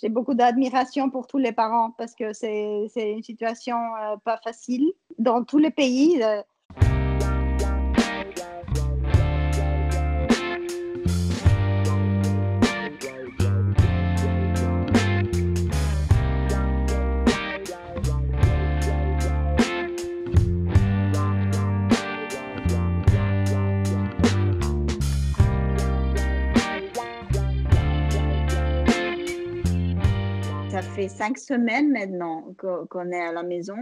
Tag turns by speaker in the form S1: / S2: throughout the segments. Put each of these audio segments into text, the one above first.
S1: J'ai beaucoup d'admiration pour tous les parents parce que c'est une situation pas facile dans tous les pays. Ça fait 5 semaines maintenant qu'on est à la maison.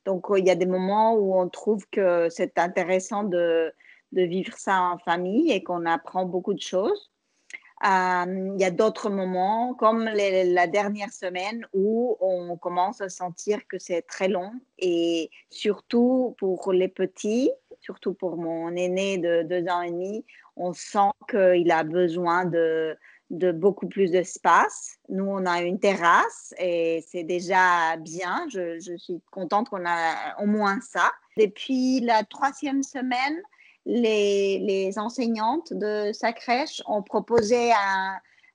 S1: Donc, il y a des moments où on trouve que c'est intéressant de vivre ça en famille et qu'on apprend beaucoup de choses. Il y a d'autres moments, comme la dernière semaine, où on commence à sentir que c'est très long et surtout pour les petits, surtout pour mon aîné de 2 ans et demi, on sent qu'il a besoin de beaucoup plus d'espace. Nous, on a une terrasse et c'est déjà bien. Je suis contente qu'on a au moins ça. Depuis la 3e semaine, les enseignantes de sa crèche ont proposé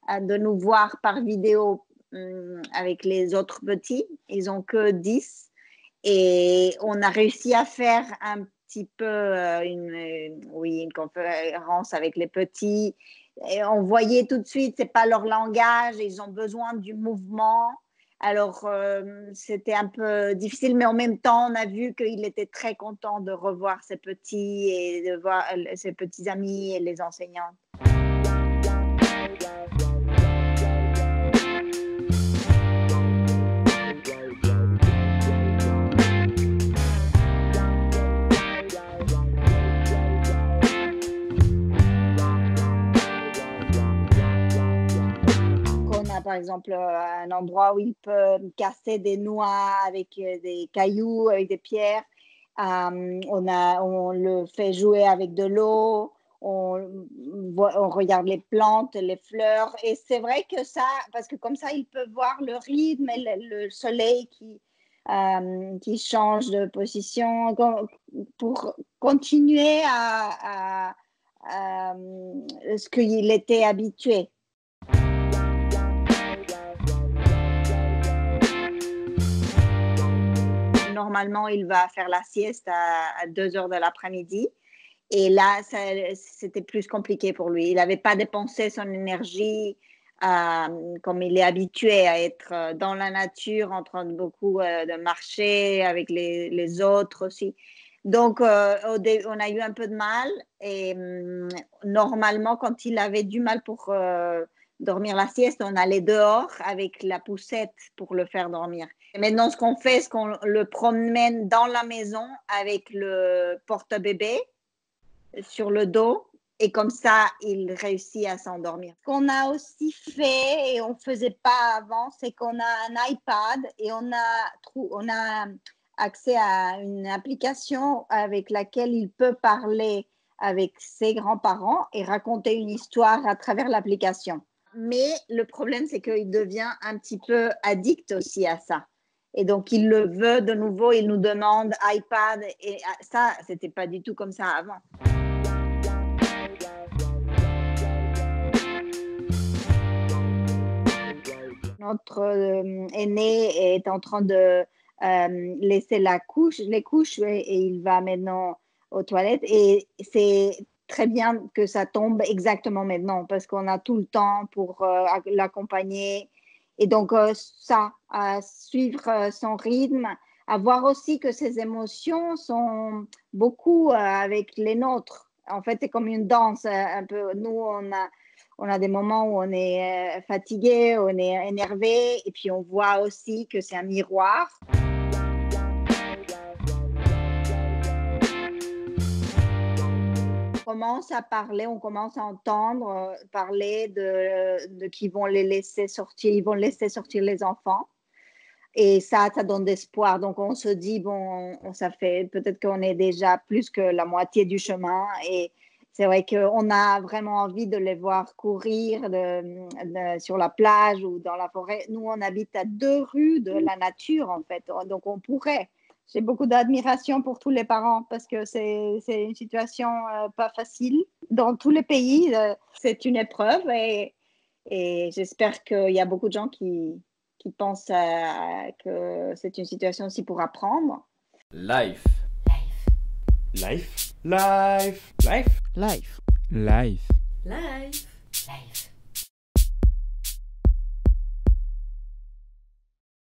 S1: de nous voir par vidéo avec les autres petits. Ils n'ont que 10. Et on a réussi à faire un petit peu une conférence avec les petits. Et on voyait tout de suite, ce n'est pas leur langage, ils ont besoin du mouvement. Alors, c'était un peu difficile, mais en même temps, on a vu qu'il était très content de revoir ses petits et de voir ses petits amis et les enseignants. Par exemple, un endroit où il peut casser des noix avec des cailloux, avec des pierres. On le fait jouer avec de l'eau. On regarde les plantes, les fleurs. Et c'est vrai que ça, parce que comme ça, il peut voir le rythme et le soleil qui change de position pour continuer à ce qu'il était habitué. Normalement, il va faire la sieste à 2 heures de l'après-midi. Et là, c'était plus compliqué pour lui. Il n'avait pas dépensé son énergie comme il est habitué à être dans la nature, en train de beaucoup de marcher avec les autres aussi. Donc, on a eu un peu de mal. Et normalement, quand il avait du mal pour dormir la sieste, on allait dehors avec la poussette pour le faire dormir. Et maintenant, ce qu'on fait, c'est qu'on le promène dans la maison avec le porte-bébé sur le dos et comme ça, il réussit à s'endormir. Ce qu'on a aussi fait et on ne faisait pas avant, c'est qu'on a un iPad et on a accès à une application avec laquelle il peut parler avec ses grands-parents et raconter une histoire à travers l'application. Mais le problème, c'est qu'il devient un petit peu addict aussi à ça. Et donc, il le veut de nouveau, il nous demande iPad. Et ça, ce n'était pas du tout comme ça avant. Notre aîné est en train de laisser les couches et il va maintenant aux toilettes. Et c'est très bien que ça tombe exactement maintenant parce qu'on a tout le temps pour l'accompagner. Et donc, suivre son rythme, à voir aussi que ses émotions sont beaucoup avec les nôtres. En fait, c'est comme une danse un peu. Nous, on a des moments où on est fatigué, on est énervé, et puis on voit aussi que c'est un miroir. On commence à parler, on commence à entendre parler de qu'ils vont les laisser sortir, ils vont laisser sortir les enfants. Et ça donne d'espoir. Donc, on se dit, bon, ça fait peut-être qu'on est déjà plus que la moitié du chemin. Et c'est vrai qu'on a vraiment envie de les voir courir sur la plage ou dans la forêt. Nous, on habite à 2 rues de la nature, en fait. Donc, on pourrait. J'ai beaucoup d'admiration pour tous les parents parce que c'est une situation pas facile. Dans tous les pays, c'est une épreuve et Et j'espère qu'il y a beaucoup de gens qui pensent que c'est une situation aussi pour apprendre.
S2: Life. Life. Life. Life.
S3: Life. Life.
S4: Life. Life.